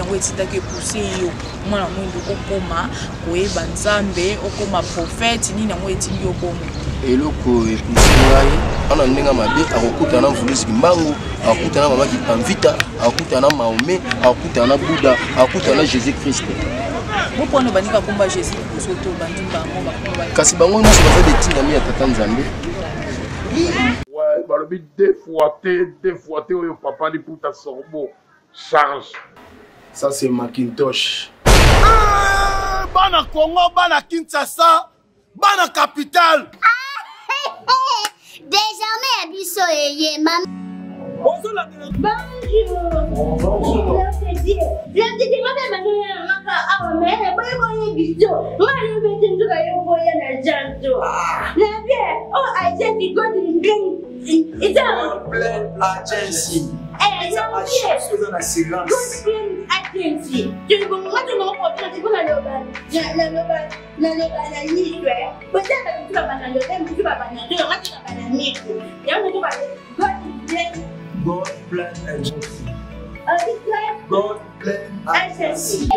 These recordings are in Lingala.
nini yango etindaki pousse yo mwana mwindu okoma koyeba nzambe okoma prophète nini yango etindi yo bomo eloko epousse ngai ana ndenge mabe akokutana na Vulisi Kimbangu akokutana na mama Kipanvita akokutana na Mahomet akokutana na Bouddha akokutana na Jésus Christ. Pourquoi bandika komba Jésus soto bandimba ngomba komba kasi bango nyonso baza betindami ya tata Nzambe. Ouais, balobi deux fois oyo papa liputa sorbo charge. Ça c'est Macintosh. Bana Congo, bana Kinshasa, bana capitale. Désormais abisso eye mam. Bonjour. God bless agency. God bless agency.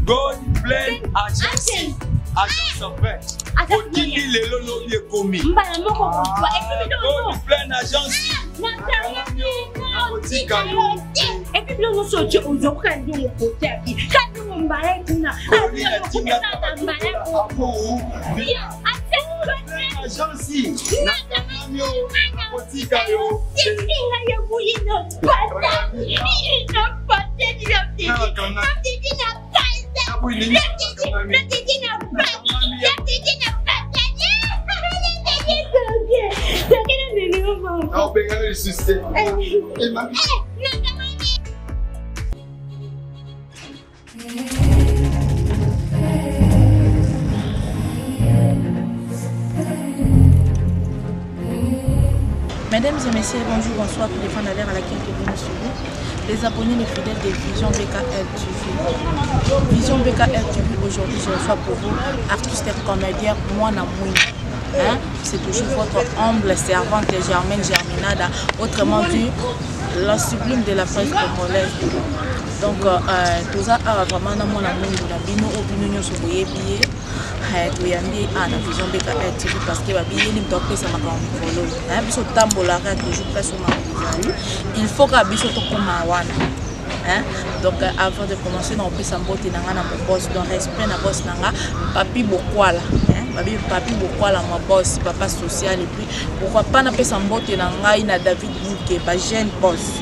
God bless agency. Agence en fait. Odini lelo lobi ekomi. God bless agence. Et puis nous sommes aux occasions de côté. Quand nous m'balais kuna. Mesdames et messieurs, bonjour, bonsoir, tous les fans d'alerte à laquelle vous nous suivez. Les abonnés, les fidèles de Vision BKL TV. Vision BKL TV, aujourd'hui, je reçois pour vous artiste et comédien Mwana Mwindu. Hein? C'est toujours votre humble servante Germaine Germinada, autrement dit, la sublime de la presse congolaise. Donc, tout ça, vraiment, Mwana Mwindu, Bino, Obino, Soboye, Billet. Tuyambi ana Vision BKL TV parce que babiye ni mtoke sa makambo lolo biso tambola ka toujours presque ma il faut que biso to koma wana donc avant de commencer on peut s'emboter na ngana mon boss dans respect na boss nanga papi bokwala papi bokwala mon boss papa social et puis pourquoi pas na peut s'emboter na ngai na David Bouke ba jeune boss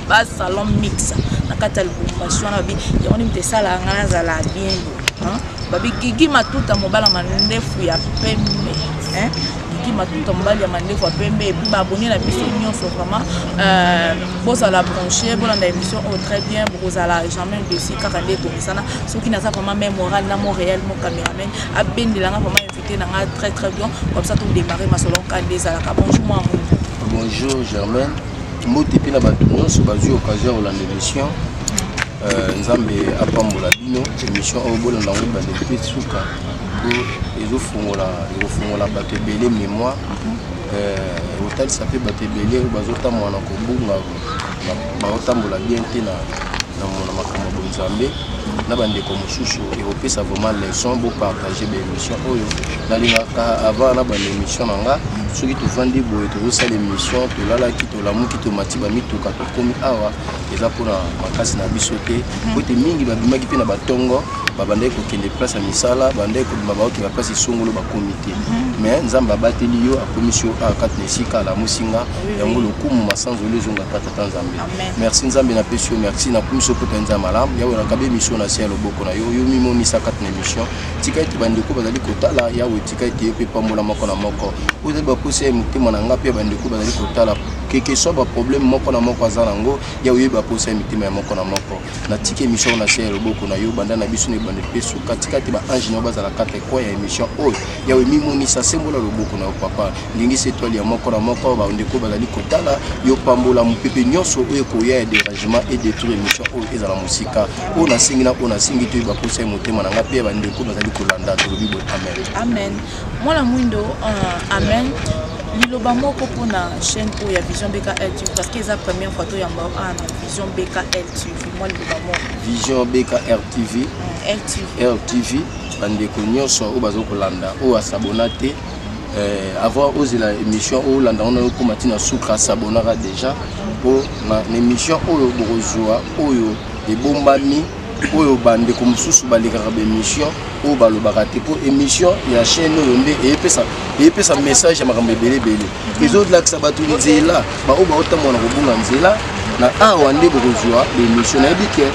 ba salon mix na kata lubumbashi wana bi yoni mtesala ngana za la bien babi Gigi Matuta mobala mandefu ya pembe Gigi Matuta mobala ya mandefu ya pembe et puis abonné la mission nyonso vraiment bosa la brancher bola na émission très bien bosa la jamais dessus kaka nde tomisana soki naza vraiment même moral na Montréal mon caméraman abendelanga vraiment invité na très bien comme ça tout démarrer ma salon kandeza la bonjour moi bonjour Germaine moti pina bato nyonso bazwi occasion de l'émission Nzambe apambola bino émission obola ndango ba depuis suka pour ezofungola bato ebele mémoire otal sape bato ebele bazotambola na kobunga baotambola bien te na makambo Nzambe na bandeko mosusu eopesa vraiment leçon bo partager ba émission oyo nalingaka avant na ba émission nanga soki tovandi boye tozosala émission tolalaki tolamuki tomati bamituka tokomi awa eza mpona makasi na biso te po ete mingi babimaki mpe na batongo babandaki kokende place ya misala bandaki kobima baoki baplace esongolo bakomi te mais Nzambe abateli yo akomisi yo kati na esika alamusinga yango lokumu masanzolo ezongaka tata Nzambe merci Nzambe napesi yo merci nakomisi yo mpo Nzambe malamu yawe nakabe émission na se ya loboko na yo yo mimonisa kati na émission tika ete bandeko bazali kotala yawe tika ete yo mpe pambola moko na moko ozali baposi ya motema na nga mpe bandeko bazali kotala keke so baproblème moko na moko aza nango yawe yo baposi ya mitema ya moko na moko na tika émission na se ya loboko na yo banda na biso ne bande mpe suka tika ete baange na yo bazala kata ekwa ya émission oyo yawe mimonisa sembola loboko na papa lingi setwali ya moko na moko ba ndeko bazali kotala yo pambola mupepe nyonso oyo koya ya dérangement et détruire émission oyo ezala musika oyo nasengi na oyo nasengi to bakosa motema na nga pe ba ndeko bazali kolanda tolobi bo amen amen mwana mwindo amen liloba moko pona chaîne pour ya Vision BKL TV parce que c'est la première fois to yamba Vision BKL TV moi liloba moko Vision BKL TV RTV bandeko nyonso oyo bazokolanda oyo asabonate avant ozela émission oyo landa ona okoma tina suka sabonaka déjà po na émission oyo bokozwa oyo ebombami oyo bandeko mosusu balekaka bémission oyo balobaka te po émission ya chaîne oyo nde eyepesa message ya makambo ebelebele ezolakisa bato nzela baoyo baotambola na kobunga nzela na awa nde bokozwa bémission nayebi ke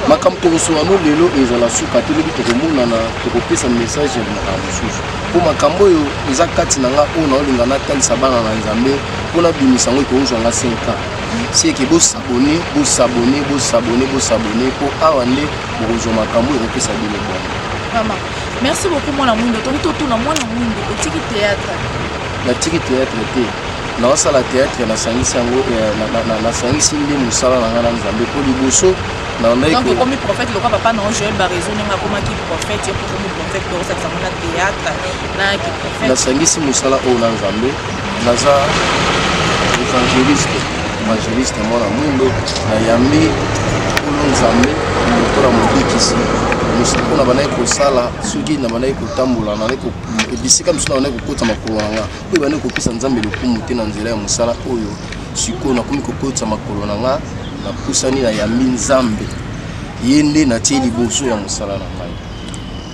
makambo tokosoano lelo ezala suka tolebi tokomonana tokopesa message ya makambo mosusu po makambo oyo eza kati na nga oyo naolinga natalisa bana na nzambe mpona bimisa yango ekozwanga 5 ans seke bosabone po awa nde bokozwa makambo oyo ekopesa bino bongo. Merci beaucoup mwana mwindo totuna mwana mwindo otiki théâtre natiki théâtre te naosala théâtre nasangisi yango nasangisi nde mosala na nga na nzambe po liboso donc okomi prophète lokola papa na Joël Barezo ndenge akomaki prophète yo okomi prophète tokosakisa ngo na théâtre nayaki prophète nasangisi mosala oyo na nzambe naza évangéliste mwana mwindo nayambi olo nzambe lokola mobikisi mosiko na banaki kosala soki na banaki kotambola bisika mosusu na banaki kokota makolo na nga oyo banaki kopesa nzambe lokumu te na nzela ya mosala oyo sikoyo nakomi kokotisa makolo na nga napusani na yambi nzambe ye nde natie liboso ya mosala na ngai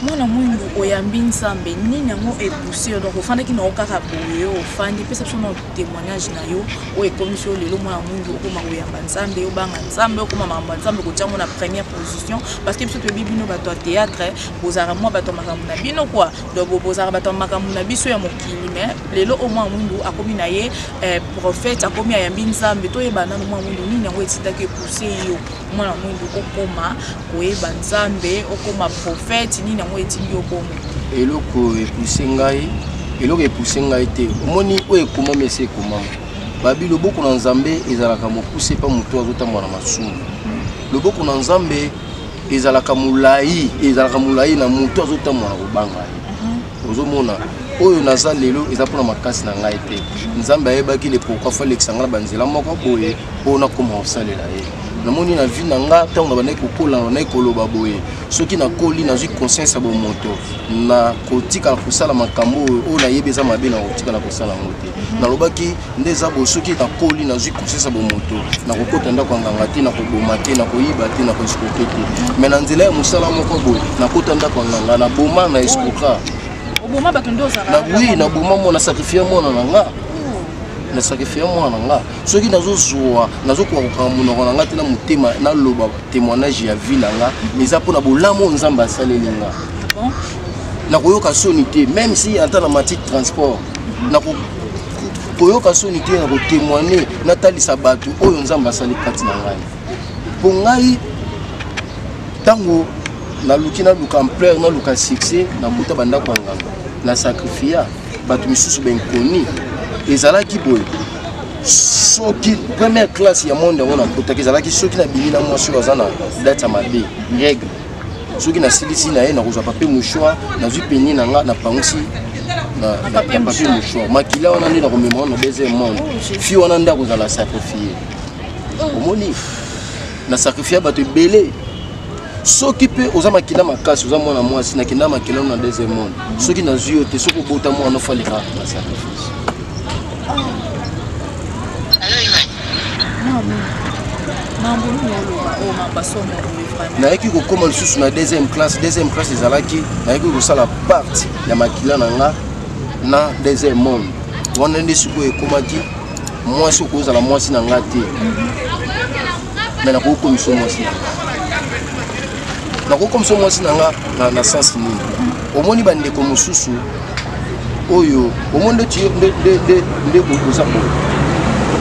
mwana mwindo oyambi nzambe nini yango epousse yo donc ofandaki na yo kaka boye ofandi pesa biso na témoignage na yo oyo ekomisi yo lelo mwana mwindo okoma koyamba nzambe obanga nzambe okoma makambo ya nzambe kotiango na première position parce que biso toyebi bino bato ya théâtre bozalaka mwa bato ya makambo na bino quoi donc bozalaka bato ya makambo na biso ya mokili mais lelo o mwana mwindo akomi na ye prophète akomi ayambi nzambe toyeba nano mwana mwindo nini yango etindaki epousse yo mwana mwindo okoma koyeba nzambe okoma prophète nini yango etindi yo bomo eloko epousse ngai te omoni oyo ekomami esi ekomama babi loboko na nzambe ezalaka mopuse mpa moto azotambola na masumu loboko na nzambe ezalaka molai na moto azotambola na kobanga ye ozomona oyo naza lelo eza mpona makasi na ngai te nzambe ayebaki le pourquoi fa lekisa nga na banzela moko boye mpona koma kosalela ye namoni na vie na nga ntango na bandaki kokola na bandaki koloba boye soki nakoli nazwi conscience ya bomoto na kotikala kosala makambo oyo nayebi eza mabe na kotikala kosala yango te nalobaki nde eza boye soki nakoli nazwi conscience ya bomoto na kokota ndako ya nganga te na koboma te na koyiba te na koescroke te me na nzela ya mosala moko boye nakota ndako ya nganga na boma na escroka na boma mo na sakrifie mwana na nga na sakrifie mwana na nga soki nazozwa nazokoka kokanga monoko na nga te na motema naloba témoignage ya vie na nga eza mpona bolamu oyo nzambe asaleli nga nakoyoka soni te même si ata na matite transport nakoyoka soni te na kotémoigne natalisa bato oyo nzambe asali kati na ngai mpo ngai ntango naluka ampleur naluka succès nakuta bandako ya nganga na sakrifia bato misusu benkoni ezalaki boye soki première classe ya monde yango nakotaki ezalaki soki nabimi na mwasi oyo aza na date ya mabe règle soki nasilisi na ye nakozwa papier mouchoir nazwi penie na nga napangwisi na papier mouchoir makila wana nde nakomema wana na deuxième monde fi wana nde akozala sakrifie omoni na sakrifia bato ebele soki mpe oza makila makasi oza mwana mwasi nakenda makila na deuxième monde soki nazwi yo te soki obota mwana ofaleka na sacrifice nayaki kokoma lisusu na deuxième classe ezalaki nayaki kosala parti ya makila na nga na deuxième monde wana nde sikoyo ekomaki mwasi okozala mwasi na nga te me nakokomisa mwasi nakokomisa mwasi na nga na sens nini omoni bandeko mosusu oyo omoni nde koza boye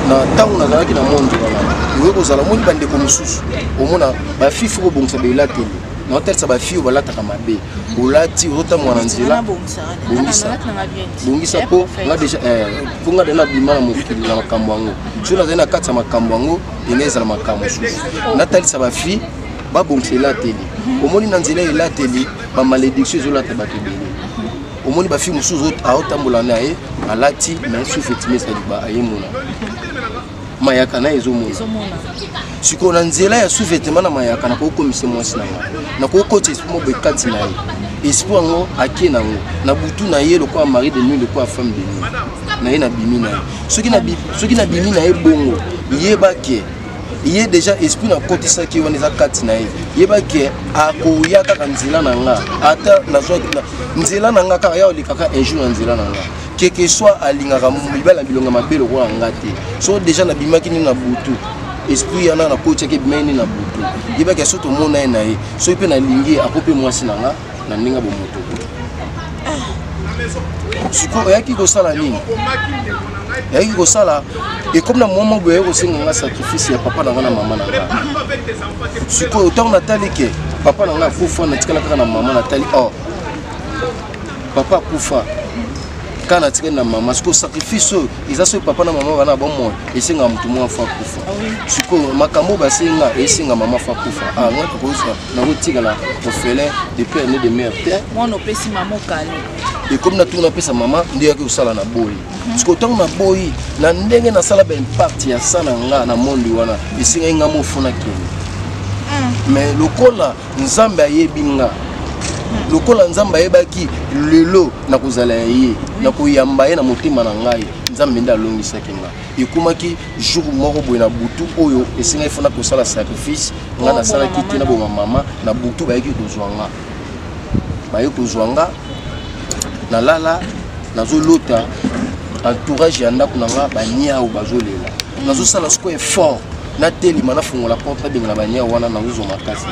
na ntango nazalaki na monde wana oyo kozala omoni bandeko mosusu omona bafifi kobongisa belateli na tel ça ba fille wala ta kamabe olati ota mwana nzela bongisa po nga déjà pour nga dena bima na mokili na makambo yango so na dena katsa makambo yango ineza na makambo susu na tel ça ba fille ba bongisa teli omoni na nzela ela teli ba malédiction zo la ta bato bele omoni ba fille musuzu aotambola na ye alati mais sous-vêtements ça ba ayemona mayaka na ezomona siko na nzela ya sous-vêtements na mayaka na ko komisa mwasi na nga na ko kote mo be kati na ye espoir ngo akie na ngo na butu na ye lokwa mari de nuit lokwa femme de nuit na ye na bimi na ye soki na bimi na ye bongo yeba ke ye déjà esprit na kotisa ki wana za kati na ye yeba ke akoya kaka nzela na nga ata na zo nzela na nga kaka ya olikaka un jour na nzela na nga quelque soit alingaka mibala bilonga mabelo ko ngate so déjà na bimaki ni na butu esprit yana na coach ke bimeni na butu yeba ke soto mona na ye so ipe na lingi akope mwasi na nga na ninga bo moto siko yaki ko sala nini yaki ko sala et comme na moment boye ko singa nga sacrifice ya papa na nga na mama na nga siko autant na tali ke papa na nga kufa na tikala kaka na mama na tali oh papa kufa kana tikala na mama siko sacrifice ils a so papa na mama bana bon moi et singa mutu mo fa kufa siko makambo ba singa et singa mama fa kufa ah nga ko so na ko tikala ko fele de père né de mère père moi no pesi maman kale et comme na tout na pesa mama ndio yake usala na boy siko tangu na boy na ndenge na sala ba impact ya sana nga na monde wana isinga nga mo fona kene mais lokola nzambe ayebinga lokola nzambe ayebaki lelo na kozala ye na koyamba ye na motema na ngai nzambe nda alongisaki nga ekumaki jour moko boye na butu oyo esinga ifona kosala sacrifice nga na sala kiti na bo mama na butu bayeki kozwanga baye kozwanga na lala nazolota entourage ya ndako na nga baniao bazolela nazosala siko effort na telima nafungola porte benga baniao wana nazo makasi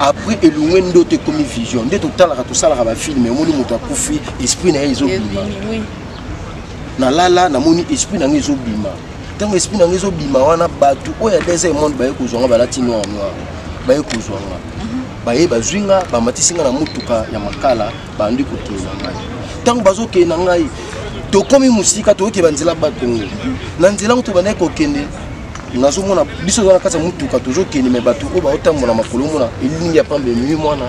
après elungwe ndote komi vision nde totalaka tosalaka bafilme omoni moto akufi esprit na ye ezobima na lala namoni esprit na nga ezobima ntango esprit na nga ezobima wana bato oyo ya deuxième monde baye kozwanga balati noir noir baye kozwanga baye bazwinga bamatisinga na mutuka ya makala bandi kokende na ngai ntango bazokende na ngai tokomi musika toyoke nzela bato ngo na nzela ngo tobandaki kokende nazomona biso na kati ya mutuka tozokende me bato oyo baotambola makolo mona elingi ya pambe mimi mwana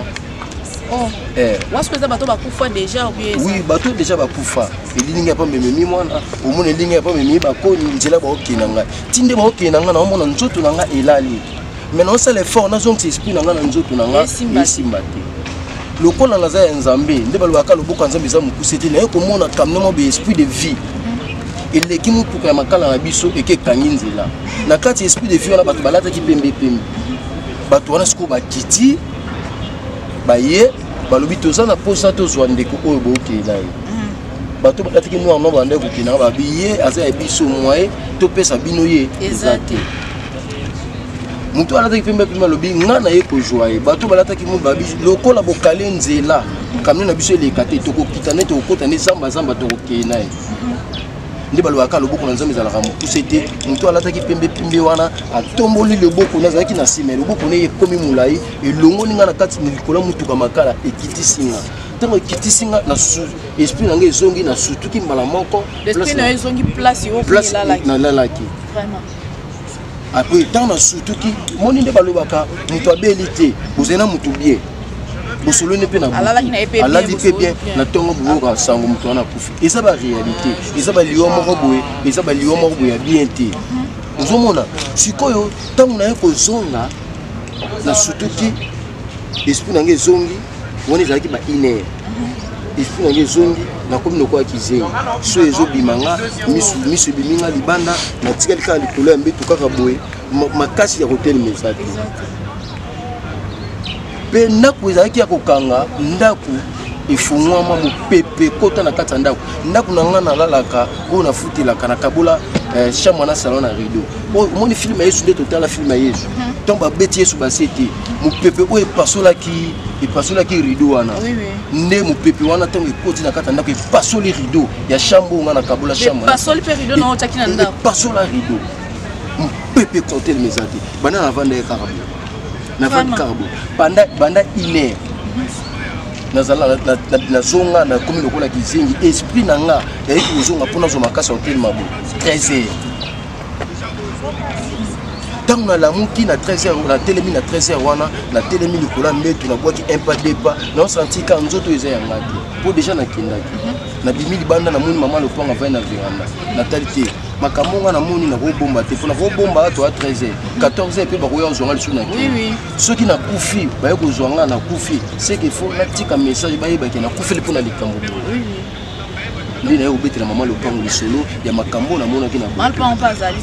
wasikeza bato bakufa déjà oui bato déjà bakufa elingi ya pambe mimi mwana omona elingi ya pambe mimi bakoni nzela baokende na ngai tinde baokende na ngai naomona nzoto na ngai elali mais non c'est l'effort nazongisa esprit na ngai na nzoto na ngai esimba te lokola naza ya nzambe nde balobaka loboko ya nzambe eza mokuse te naye komona kamnemo be esprit de vie eleki mutuka ya makala na biso ekekangi nzela na kati esprit de vie wana bato balataki pembe bato wana sikoyo bakiti baye balobi toza na posa tozwa ndeko oyo bookende na ye bato balataki noir no banda kokende na babi ye aza ya biso mwaye topesa bino ye eza te mutu alataki pembe alobi nga na ye kozwa ye bato balataki mu babi lokola bokale nzela kamne na biso eleka te tokokita ne tokokota ne zamba tokokende na ye nde balobaka loboko na nzambe ezalaka mokuse te mutu alataki pembe wana atomboli loboko nazalaki na nsima loboko ne ekomi molai elongoli nga na kati na likolo mutuka makala ekitisinga ntango ekitisinga na esprit na nga ezongi na sutuki mbala moko nalalaki après ntango na sutuki moni nde balobaka mutu abeli te ozali na mutu bien bosolone pe na aladi pe bien na tongo boyoka sango mutu wana akufi eza baréalité eza baliwa moko boye ya bien te ozomona sikoyo ntango na ye kozonga na sutuki esprit na nga ezongi wana ezalaki ba iner esprit na nga ezongi nakomi lokola kizengi so ezobima nga miso ebimi nga libanda natikali kaka likolo ya mbeto kaka boye makasi ya kotelemesa te mpe ndako ezalaki ya kokanga ndako efungwama mopepe kota na kati ya ndako na nga nalalaka oyo nafutelaka na kabola chambre na salon na rideau omoni filme ya yesu nde totala filme ya yesu ntango babeti yesu base te mopepe oyo epasolaki rideau wana nde mopepe wana ntango ekoti na kati ya ndako epasoli rideau ya chambre oyo nga na kabola chambre epasola rideau mopepe kotelemeza te bana navanda ye kaka na vandi carbo banda une heure nazala na zonga na komi lokola kizingi esprit na nga ya yiki ozonga mpona zo makasi hotel mabo 13h ntango nalamuki na 13h na telemi na 13h wana na telemi likola mbetu nabwaki un pas deux pas naosanti ka nzoto eza yanga te mpo deja nakendaki nabimi libanda namoni mama lopango avai na veranda natali te makambo nga namoni nakobomba te mpo nakobomba ato a 13h 14h mpe bakoya kozwanga lisu na kini soki nakufi baye kozwa nga nakufi seke fo natika message bayebaki nakufeli mpo na likambo nde naye kobetela mama lopango lisolo ya makambo namonaki na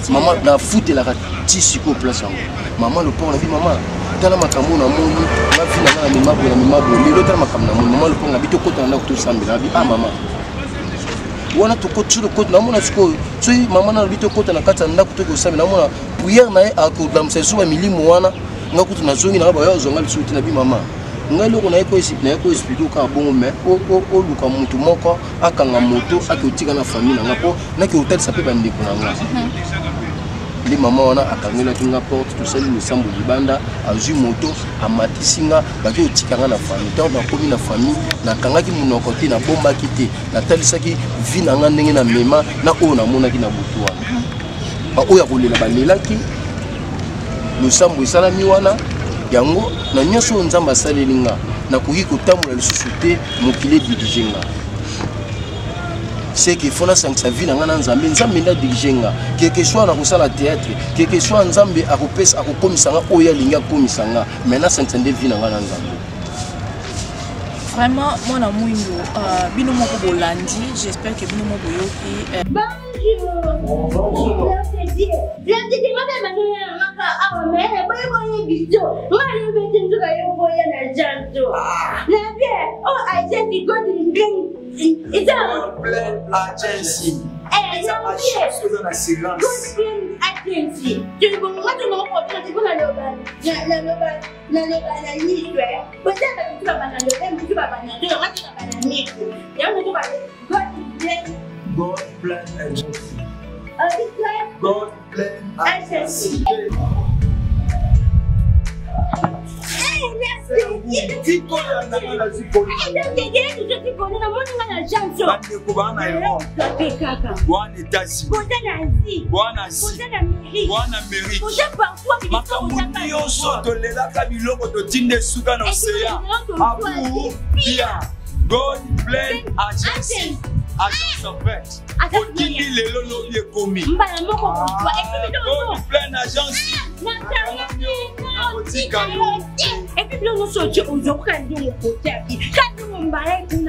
mama nafutelaka ti sikoyo place yango mama lopango nabi mama tala makambo namoni ngafinanga na mimabo lelo tala makambo namoni mama lopango nabi tokota na ndako tosambela nabi mama wana tokoti lokoti namona sikoyo soki mama nalobi tokota na kati ya ndako toki kosambela namona priere na ye akolamisa esuba milimo wana nga kutu nazongi nanga baya ozonga lisu te nabi mama ngai loko naye koexplike okaka bongo me oluka motu moko akanga moto akotika na famille na nga mpo naki otalisa mpe bandeko na nga nde mama wana akangelaki nga porte tosali losambo libanda azwi moto amatisi nga baki otika nga na famille ntango nakomi na famille nakangaki monoko te nabombaki te natalisaki vi na nga ndenge na mema na oyo namonaki na butu wana baoyo akolela balelaki losambo esalami wana yango na nyonso oyo nzambe asaleli nga nakoki kotambola lisusu te mokili edirige nga c'est que fona sangisa vie na nga na nzambe nzambe nda dirige nga quelque soit na kosala théâtre quelque soit nzambe akopesa akokomisa nga oyo alingi akomisa nga mais na sangisa nde vie na nga na nzambe. Vraiment mwana mwindo bino moko bolandi j'espère que bino moko boyoki bonjour God plan agency. God plan agency. Agence of Vert. Odini lelo lobi ekomi. God plan agence. Et puis nous sommes aux autres de mon côté. Quand nous m'en parlons, nous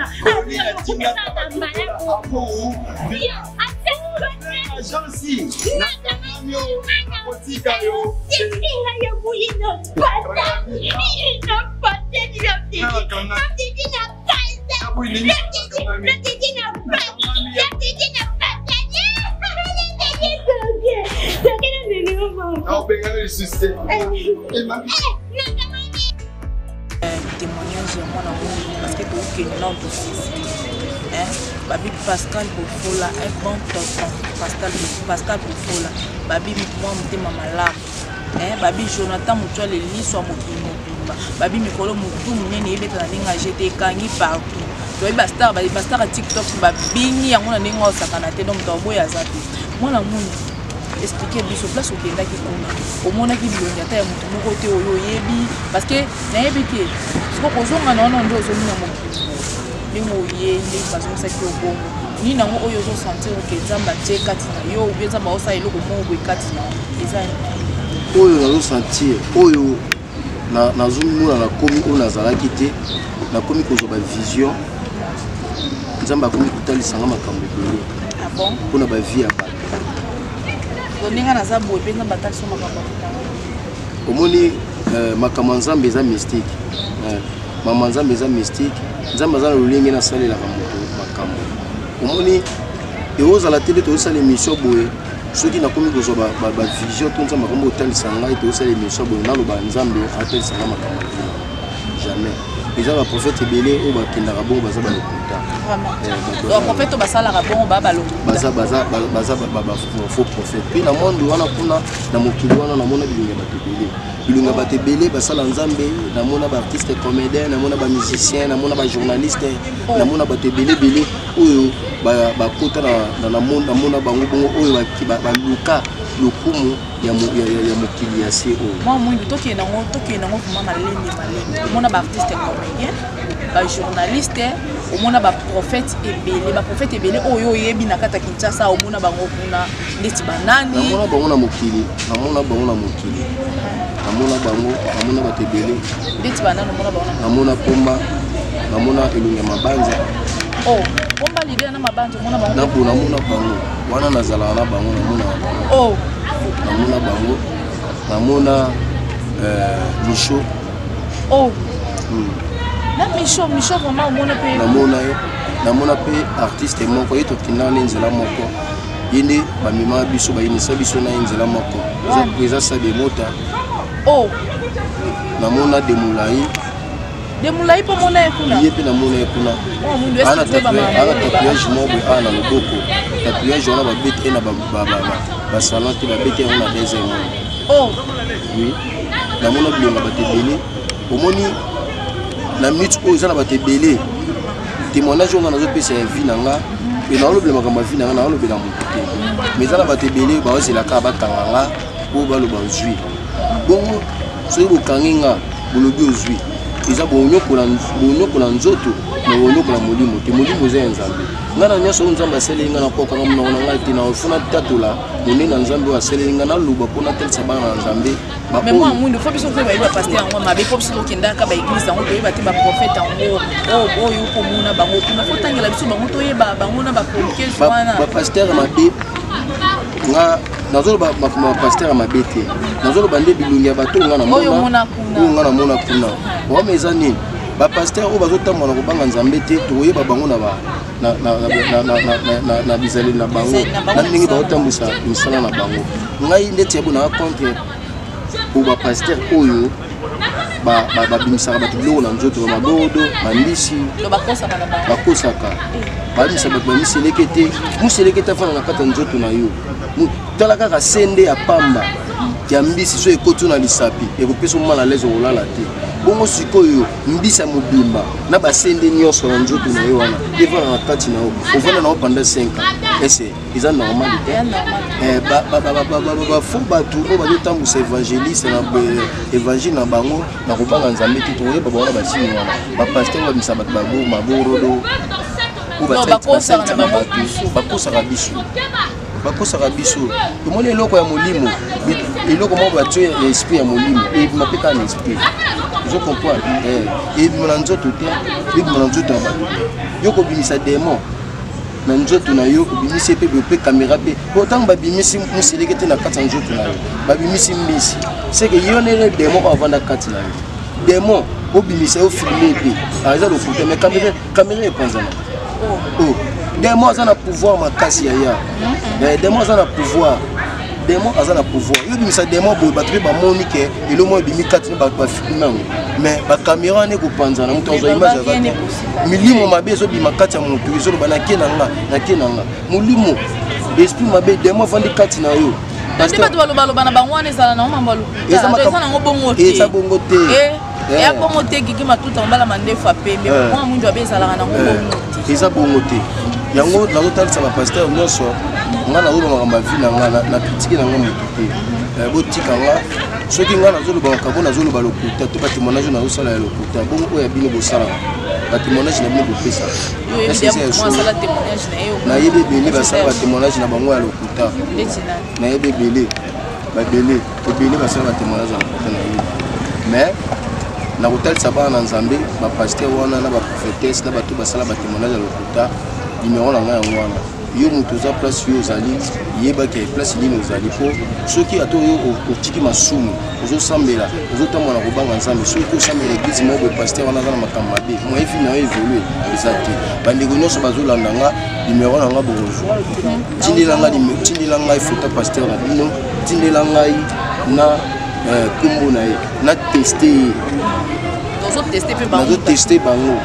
témoignage ya mwana moko parce que tokende na babi Pascal Bofola un bon tonton Pascal Bofola babi mwa motema malamu babi Jonathan Mutuale liswa mobimba babi mikolo motu monene ebetana ndenge jete ekangi partout toyebi bastar ya TikTok babingi yango na ndenge osakana te donc moto aboya aza te mwana moni expliquer biso place okendaki kuna omonaki bilongi ata ya moto moko te oyo oyebi parce que nayebi te siko kozonga na wana nde ozomina mokimbo ndenge oye ndenge bazongisaki obongo nini nango oyo ozosentir oke nzambe atie kati na yo obi nzambe aosala eloko moko boye kati na eza oyo nazosentir oyo nazomona nakomi oyo nazalaki te nakomi kozwa bavision nzambe akomi kotalisanga makambo ebele mpona bavie ya bato ndenge naza boye mpenza batalisa makambo omoni makambo ya nzambe eza mystique mama nzambe eza mystique nzambe aza na lolenge nasalelaka moto makambo omoni eozala te nde tozosala émission boye soki nakomi kozwa bavision to nzambe akomi kotalisa ngai tozosala émission boye naloba nzambe atalisanga makambo jamais ils ont un prophète belé ou ba kindara bon baza ba lokuta vraiment donc prophète basala rabon ba lokuta baza faux prophète puis na monde wana kuna na mokili wana na mona bilunga bato belé bilunga bato belé basala nzambe na mona ba artiste comédien na mona ba musicien na mona ba journaliste na mona bato belé oyo ba kota na monde na mona bango bongo oyo ba luka lokumu ya mokili ya se oyo moi mwindu toki nango vraiment malende mona ba artiste comédien ba journaliste omona ba prophète ebele oyo yebi na kata Kinshasa omona bango kuna ndeti banani namona bango na mokili namona bato ebele ndeti banani omona bango namona pomba namona elonga mabanza pomba lidera na mabanza omona bango namona bango wana nazala na bango namona bango namona Micho na Micho vraiment omona pe namona pe artiste moko yeto kinana nzela moko yende bamema biso bayinisa biso na nzela moko eza sa de mota namona demulai po mona ekuna yepe namona ekuna ana tatouage moko ana loboko tatouage wana babete na basalon te babete yango na deuxième oui namona bilonga bato ebele omoni na minute oyo eza na bato ebele témoignage oyo nga nazopesa ya vie na nga mpe naolobela makambo ya vie na nga naolobela motu te mais eza na bato ebele baozelaka bakanga nga oyo baloba ozwi bongo soki bokangi nga bolobi ozwi eza bonyokola nzoto na bonyokola molimo te molimo eza ya nzambe nga na nyonso oyo nzambe asaleli nga na kokanga monoko na ngai te nafuna tatola monene na nzambe oyo asaleli nga naloba mpona telisa bana na nzambe mais moi mwindu fo biso koyeba bayebi bapaster yango mabe fo biso tokendaka baeglise yango toyeba te baprofete yango oyo komona bango kuna fo tangela biso bango toyeba bango na bapolikeuse wana bapaster ya mabe nga nazoloba makambo bapaster ya mabe te nazoloba nde bilongi ya bato nga namona kuna owama eza nini bapaster oyo bazotambola na kobanga nzambe te tokoyeba bango na bizaleli na bango na ndenge baotambwisa misala na bango ngai ndeti yabo na contre oyo bapaster oyo babimisaka bato biloko na nzoto bamabodo bambisi bakosaka babimisa bato bamiseleke te moseleke te afana na kati ya nzoto na yo tala kaka sende ya pamba ya mbisi so ekoti na lisapi ekopesa omala lese kolala te bongo sikoyo mbisa mobimba na basende nyonso na nzoto na yo wana evana na kati na yo ovanda na yo pendant 5 ans ese eza normal te bafo bato oyo bazotambwisa évangéliste na évangile na bango na kobanga nzambe te tokoyeba bango na basini wana bapaster babimisa bato maborodo bakosaka biso tomoni eloko ya molimo eloko moko batio ya esprit ya molimo ebima mpe kaka na esprit ozo comprendre ebima na nzoto te ebima na nzoto ya bato yo kobimisa démon na nzoto na yo obimisi mpe mpe caméra mpe po ntango babimisi moseleke te na kati ya nzoto na yo babimisi mbisi seke yo nere démon oyo avanda kati na yo démon obimisa yo filme mpe eza lokuta mais caméra epanzana démon aza na pouvoir makasi yaya démon aza na pouvoir yo bimisa démon boye bato mpe bamoni ke elo moko ebimi kati ne bato bafilme yango mais bacaméra wana ekopanzana moto azwa image ya bato milimo mabe ezobima kati ya moto ezoloba nakie na nga molimo esprit mabe démon avandi kati na yo bato balobaloba na bango wana ezala nango mambo eza nango bongo te eza bongo te eya bongo te kiki matuta obalama ndefu apembe mwa mwindu abe ezalaka nango bongo te eza bongo te yango nazotalisa bapaster nyonso nga nazoloba makambo ya vie na nga na kritike na nga motu te botika nga soki nga nazoloba makambo nazoloba lokuta to batémoignage oyo nazosala ya lokuta bongo oyo ya bino bosalaka batémoignage na bino bopesa nayebi ebele basala batémoignage na bango ya lokuta nayebi ebele basala batémoignage ya lokuta na ye mais nakotalisa bana na nzambe bapaster wana na baprofetese na bato basala batémoignage ya lokuta numéro na ngai yango wana yo moto oza place oyo ozali yebaki place nini ozali mpo soki ata oyo otiki masumu ozosambela ozotambola na kobanga nzambe soki osambela eglise moko boye paster wana aza na makambo mabe moyefi na yo évolue eza te bandeko nyonso bazolanda nga numéro na nga bokozwa tindela ngai foto paster na bino tindela ngai na kombo na ye na teste ye tester bango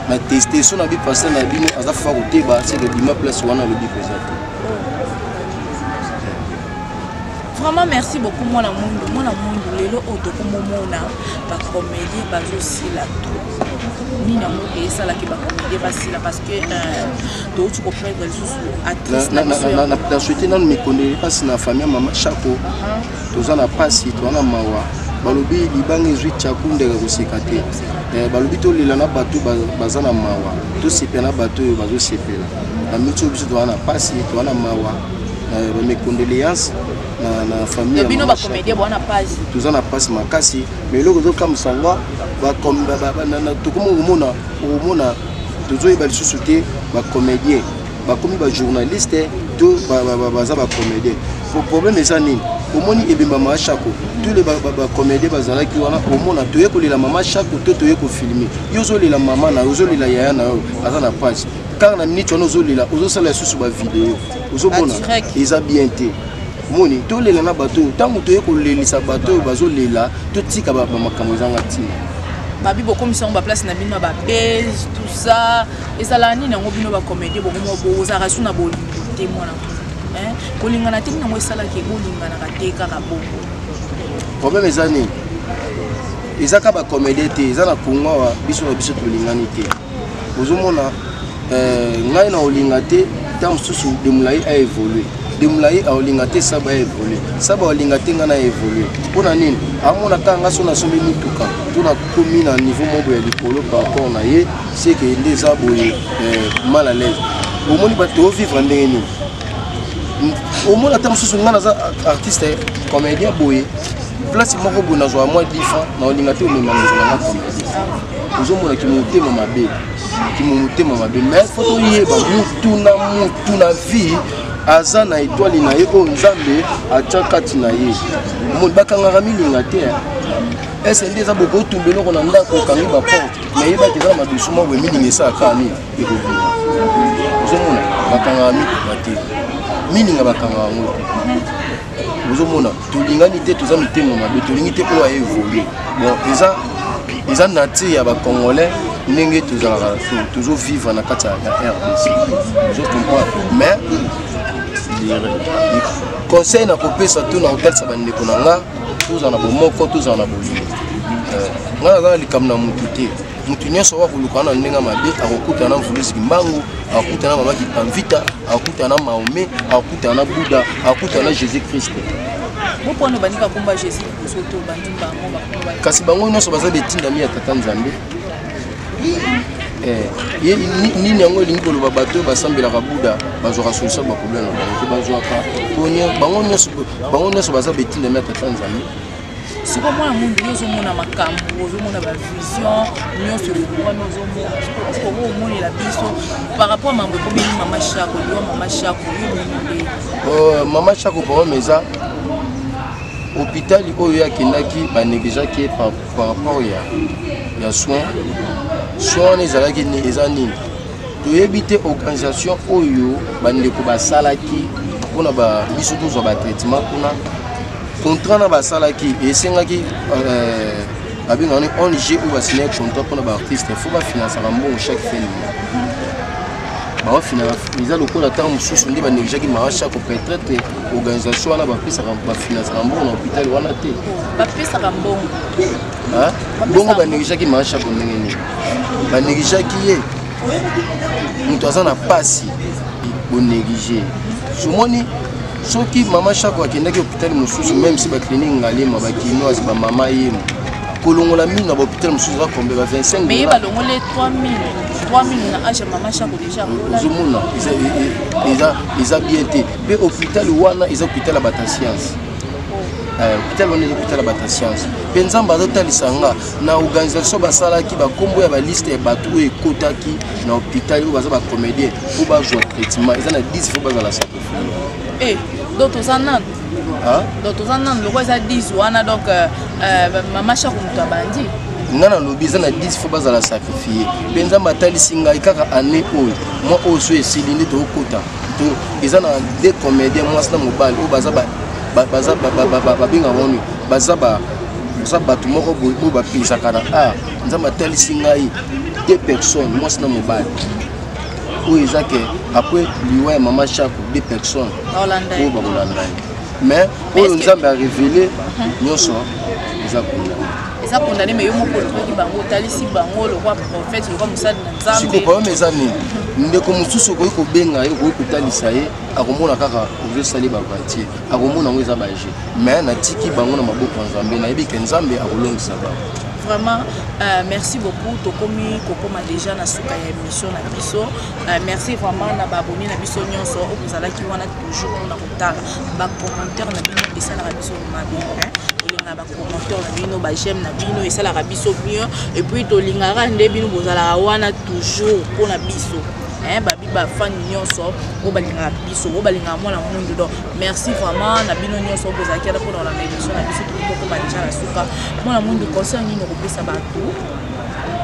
na tester so na bi passer na bino aza fa ko teba c'est que bima place wana le bi présenter. Vraiment merci beaucoup moi la mundu lelo otoko momona ba comédie bazo sila tout ni na mo et ça la ki ba comédie ba sila parce que to tu comprends que actrice na souhaiter non me connaît pas na famille maman chapeau toza na pasi to na mawa balobi libangi zwi chakunde ka kosekate balobi to lela na bato baza na mawa to sepela bato bazo sepela na micho biso to na pasi to na mawa ba mes condoléances na famille bino ba comédie bona pasi toza na pasi makasi mais loko zo kam sangwa ba comme na to komo mona tozo e ba société ba comédien ba komi ba journaliste to baza ba comédien pour problème eza nini omoni ebemba mama chako tous les ba comédien bazala ki wana omona toye ko lela mama chako to toye ko filmer yozo lela mama na yozo lela yaya na yo aza na page car na minute on ozo lela ozo sala susu ba vidéo ozo bona eza bien te moni to lela na bato tango toye ko lelisa bato bazo lela to tika ba makambo zanga tina babi boko misongo ba place na bino ba base tout ça et ça la nini ngo bino ba comédie boko mo boza rasuna bo te mona hein kolingana te ngo esala ke kolingana ka te ka bongo problème ezani ezaka ba comédie te ezana kunga wa biso to lingani te ozomona ngai na olinga te tam susu de mulai a évoluer de mulai a olinga te saba évoluer saba olinga te ngana évoluer pona nini amona kanga so na sombi mituka tuna komi na niveau mobo ya likolo par rapport na ye c'est que les aboye mal à l'aise au moni ba to vivre ndenge ni au moni tam susu ngana za artiste comédien boye place moko bona zo moi difa na olinga te o mema na comédie ozomona ki motema mabe mais photo yeba mutu na vie aza na étoile na ye o nzambe atia kati na ye mo bakanga milinga te ese ndeza boko tumbelo ko na ndako kangi ba porte mais yeba keza ma dusuma we milinga sa kani ekovina ozomona bakanga milinga bakanga ngo ozomona tulingani te toza mitema mabe tulingi te ko évoluer bon eza nature ya ba congolais ndenge toujours vivre na kati ya RDC je comprends mais conseil na kopesa tout na hôtel sa bandeko na nga tozana bomoko tozana bolingo nga naza likam na mutu te mutu nyonso wa koluka na ndenge mabe akokuta na mvulisi mbangu akokuta na mama Kitamvita akokuta na Mahomet akokuta na Bouddha akokuta na Jésus Christ bopono bandika komba Jésus soto bandimba ngomba kasi bango nyonso baza betindami ya tata Nzambe nini yango elingi koloba bato basambelaka Bouddha bazwaka solution ba problème na bango te bazwaka bango nyonso baza betindami ya tata Nzambe siko mwana mundu ozomona makambo ozomona ba vision nyonso wana ozomona siko omonela biso par rapport à mambo komi mama Chako mama Chako pour meza hôpital oyo akendaki banégligeaki par rapport ya soin ezalaki eza nini toyebi te organisation oyo bandeko basalaki mpona biso tozwa batraitement kuna contrat na basalaki esengaki babengani ONG oyo basinaki contrat mpona baartiste fo bafinansaka mbongo chaque fin eza lokola ntango mosusu nde banégligeaki mama Chako peut-être organisation wana bafinansaka mbongo na hôpital wana te bapesaka mbongo bongo banégligeaki mama Chako ndenge nini banégligeaki ye moto aza na pasi bonéglige somoni soki mama Chako akendaki hôpital mosusu même si baclinique ngalema bakinoise bamama yemo kolongola mine na bahôpital mosusu eza kombe ba 25 mais balongole 3000 na age mama Chako déjà ozomona eza bien te mpe hôpital wana eza hôpital ya bata science hôpital wana eza hôpital ya bata science mpe nzambe azotalisa nga na organisation basalaki bakombo ya baliste ya bato oyo ekotaki na hôpital oyo baza bacomédien po bazwa traitement eza na 10 fo bazala sacrifié donc toza nanu loko eza 10 wana donc mama Chako moto abandi nga na lobi eza na 10 fo bazala sacrifié mpe nzambe atalisi ngai kaka année oyo mwa oyo so esili nde tookota eza na deux comédien mwasi na mobali oyo baza babengaka wani baza ça bato moko boy ba pisa kana nzamba talisi ngai 2 personnes moi c'est mobile oui zake après liwa maman chaque 2 personnes Holanda mais pour nzamba a révélé nyoso ça condamné mais yo moko lokoki bango talisi bango le roi prophète le roi Moussa na Nzambe siko pas mes amis ndeko mususu ko benga yo ko talisa ye akomona kaka ozo sali ba quartier akomona ngo eza baje mais na tiki bango na maboko Nzambe na yebi ke Nzambe akolongisa ba. Vraiment, merci beaucoup. Tokomi kokoma déjà na suka ya émission na biso. Merci vraiment na baboni na biso nyonso okuzala ki wana toujours na kotala ba commentaire na bino esala na biso mabe olinga ba commentaire na bino ba j'aime na bino esala na biso mieux et puis tolingara nde bino bozala wana toujours pour na biso. Babi ba fan nyonso o balinga biso o balinga mwana mundu do merci vraiment na bino nyonso bozaki ala pour na émission na biso toko ba déjà na suka mwana mundu conseil ni ko pesa bato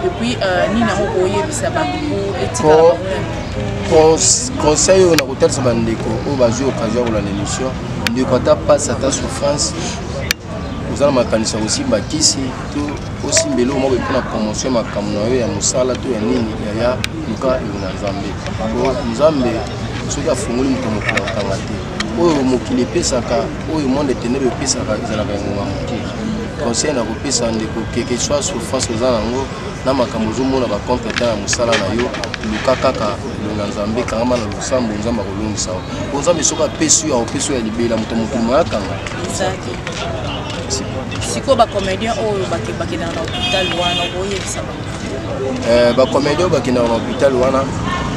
et puis ni na ko yebisa bato etika conseil on a kotelisa bandeko o bazi occasion pour l'émission ne kota pas sa souffrance vous allez makanisa aussi bakisi to aussi mbelo mo be na promotion makamno yo ya musala to ya nini ya luka na Nzambe ko Nzambe soki afungoli muto mokolo kangate oyo mokili pesaka oyo monde ténèbre pesaka ezala bango moki conseil na kopesa ndeko quelque soit souffrance za nango na makambo zo mona ba compétent ya musala na yo luka kaka na Nzambe kangama na lusambo Nzamba kolongisa o Nzambe soka pesu ya libela muto mokili mwakanga exact. Siko ba comédien oyo baki na hôpital wana boyebisa ba comédien baki na hôpital wana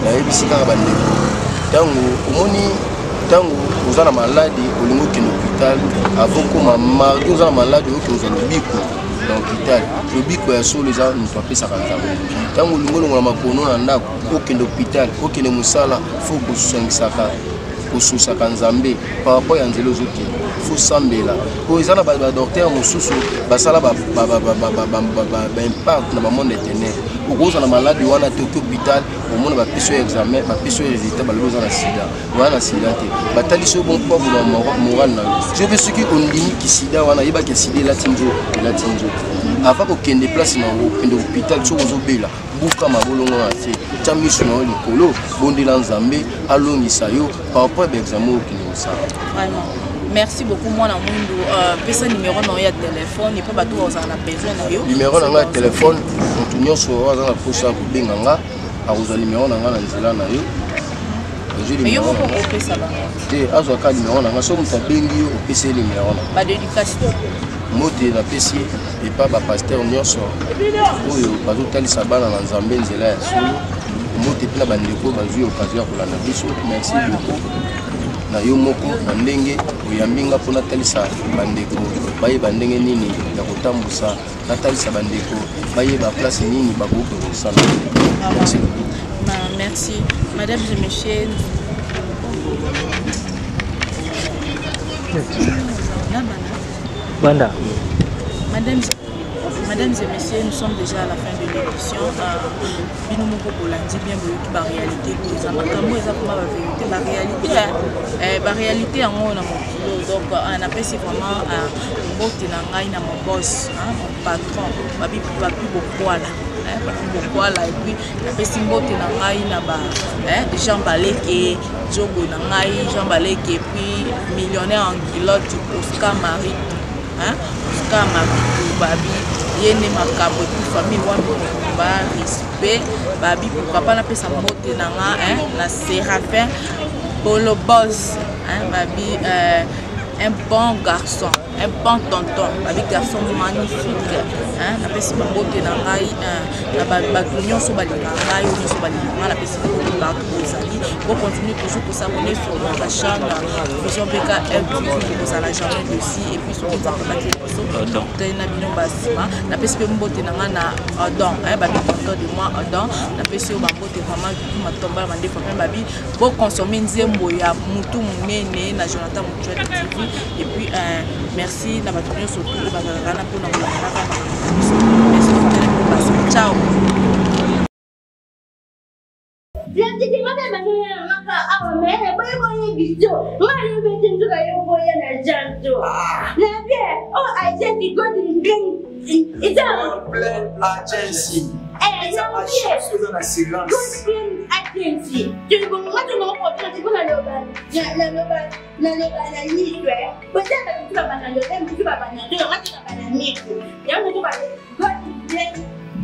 na yebisi kaka bandeko tango omoni tango ozana maladi olingo ke hôpital avant ko mardi ozana maladi oyo ozana biko na hôpital lobiko ya solo eza mutu apesaka Nzambe tango olingo longola makono na ndako okende hôpital okende musala fo kosangisaka kosusaka Nzambe par rapport ya nzela ozokende faut sambela ko ezana ba docteur mosusu basala ba impact na ba monde ténèbre okoza na maladi wana te hôpital omona ba piso examen ba piso résultat ba loza na sida wana sida te bataliso bon pour na moral na je veux ce qui on limite ki sida wana yeba ke sida la tinjo avant ko kende place na hôpital so ozobela buka mabolongo na te tamiso na likolo bondela Nzambe alongisa yo par rapport à examen au kinisa vraiment. Merci beaucoup moi na mundu pesa numéro na ya téléphone et pas bato za na besoin na yo numéro na téléphone mutu nyonso za na posa ko benga nga akoza numéro na nga na nzela na yo mais yo ko pesa ba te azo ka numéro na nga so mutu bengi yo pesa numéro na ba d'éducation mote na pesi et pas ba pasteur nyonso oyo bazo talisa bana na Nzambe nzela ya solo mote pina bandeko bazui occasion ko lana biso merci beaucoup na yo moko na ndenge oyambinga pona talisa bandeko baye bandenge nini ya kotambusa na talisa bandeko baye ba place nini ba groupe kosala. Merci. Merci madame et messieurs. Banda. Mesdames et messieurs, nous sommes déjà à la fin de l'émission. Binomoko Bolandi, bien que la réalité, la réalité en haut, donc on appelle c'est vraiment un mon boss, mon patron, ma vie plus beaucoup là et puis la personne botte na ngai na ba Jean Baleke Jogo na ngai Jean Baleke et puis millionnaire en culotte Oscar Marie Oscar Marie babi yene makambo et famille wana ba respect babi papa na pesa botte na nga na Séraphin Bolo Boss babi un bon garçon, un bon tonton, un garçon magnifique. La personne qui na ngai, la bagunion sur balinga, ou sur balinga, la personne qui va pour continuer toujours pour s'abonner sur notre chaîne Vision BKL pour à la journée aussi et puis sur les informations sur na bino basima la personne qui na na don babi content de moi don la personne qui mbote vraiment ma tomba mande fois babi pour consommer nzembo ya mutu munene na Jonathan Mutuel TV. Et puis, merci d'avoir tenu surtout pour merci. Ciao. Oh, I said, Plan Agency. Ça achète ce dans la séquence. Agency. Tu veux moi tu m'en prends tu peux la loba. La liste. Peut-être que tu vas banane, tu vas banane, tu vas banane. Et on va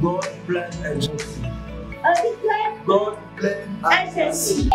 God Plan Agency. God Plan Agency.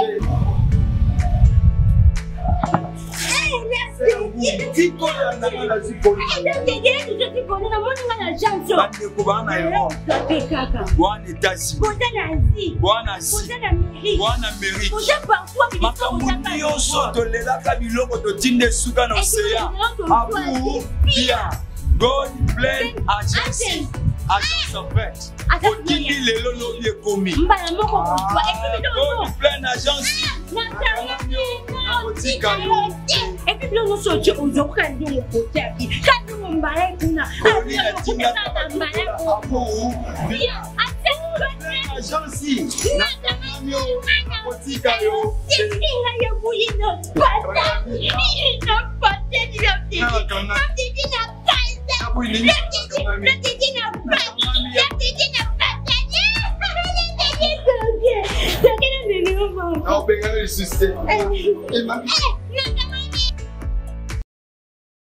Agence en fait. Odili lelo no bien commis. God Plan Agency. Et puis là, nous sommes aujourd'hui quand nous côté qui quand nous m'emballer kuna. Agency. Oh,